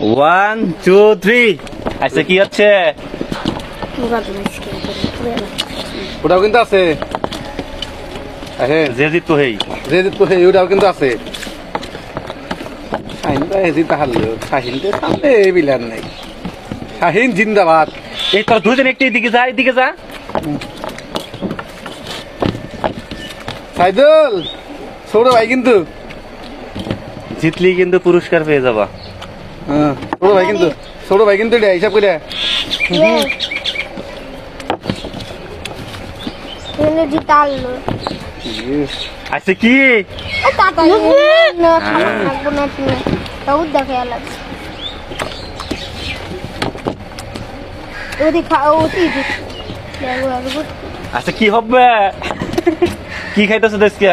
1 2 3 আচ্ছা কি হচ্ছে ওটাও কিন্তু আছে যে জিততো হেই ওটাও কিন্তু আছে শাহিন তো সামনে বিলার নাই শাহিন জিন্দাবাদ এই তোর দুজন একটু এদিকে যা সাইদুল ছোট ভাই কিন্তু জিতলি কিন্তু পুরস্কার পেয়ে যাবা ছোট ভাই কিন্তু এটা হিসাব করে আচ্ছা কি আচ্ছা কি হবে কি খাইতেছো দেশকে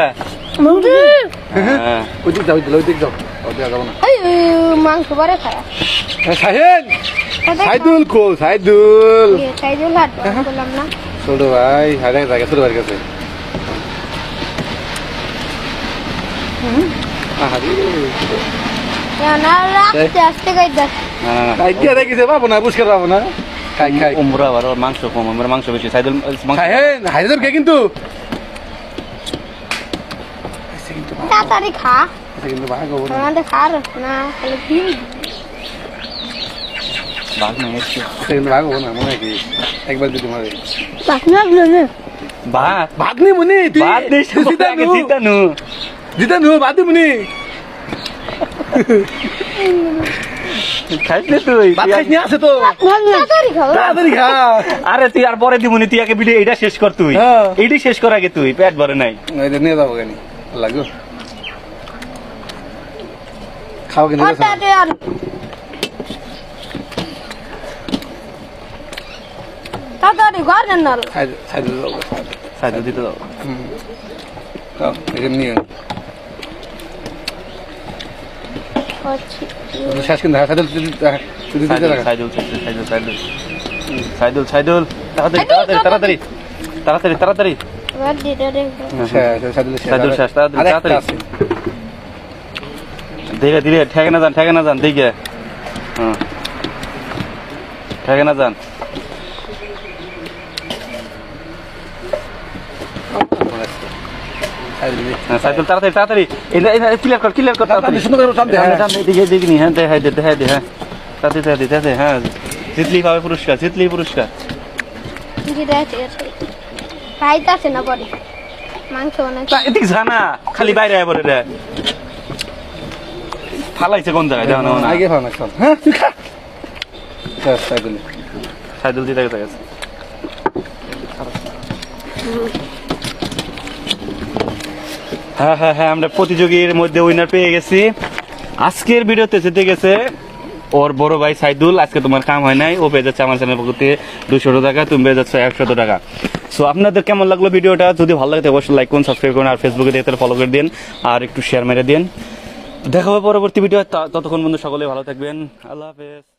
মাংস পরে খায় সাইদুল কো সাইদুল বললাম না ছোট ভাই হারে জায়গা ছোট ভাইয়ের কাছে আস্তে খাই পাবো না পুরস্কার পাবো না খাই খাই ওমরা আবার মাংস কম আমরা মাংস বেশি সাইদুল হাইদুল কে কিন্তু তাড়াতাড়ি খা কিন্তু ভাগ হবো না আমাদের খার না তাহলে কি ভাগ নাই কিন্তু ভাগ হবো না মনে হয় কি একবার যদি মারে ভাগ ভাগ নি মনে ভাগ নেই জিতানু বাদ দি মনে খাইছ না তুই ভাত খাইছ না আছে তো তাড়াতাড়ি খাও তাড়াতাড়ি খা আরে তুই আর পরে দিবনি তুই আগে ভিডিও এটা শেষ কর তুই এইটাই শেষ কর আগে তুই পেট ভরে নাই এটা নিয়ে যাবো কেন লাগো খাও কিন্তু তাড়াতাড়ি ঘর না সাইদুল দিতে দাও খাও এখানে নিয়ে শেষ কিন্তু সাইদুল তাড়াতাড়ি দেখে ধীরে ঠেকে না যান দেখে ঠেকে না যান সাইদুল তাড়াতাড়ি ক্লিয়ার কর দেখিনি হ্যাঁ দেখাই হ্যাঁ তাড়াতাড়ি হ্যাঁ জিতলি পাবে পুরস্কার খাইতাছে না পরে মাংস এদিক জানা খালি বাইরে আয় পরে রে ফালাইছে কোন জায়গায় দেখো না আগে খাও না হ্যাঁ তুই খা সাইদুল দিতে গেছে হ্যাঁ আমরা প্রতিযোগীর মধ্যে উইনার পেয়ে গেছি আজকের ভিডিওতে জিতে গেছে ওর বড় ভাই সাইদুল আজকে তোমার কাম হয় নাই ও পেয়ে যাচ্ছে আমার চ্যানেল পক্ষ থেকে 200 টাকা তুমি পেয়ে যাচ্ছ 100 টাকা সো আপনাদের কেমন লাগলো ভিডিওটা যদি ভালো লাগে অবশ্যই লাইক করুন সাবস্ক্রাইব করুন আর ফেসবুকে দেখতে ফলো করে দিন আর একটু শেয়ার মেরে দিন দেখা হবে পরবর্তী ভিডিও ততক্ষণ বন্ধু সকলে ভালো থাকবেন আল্লাহ হাফেজ।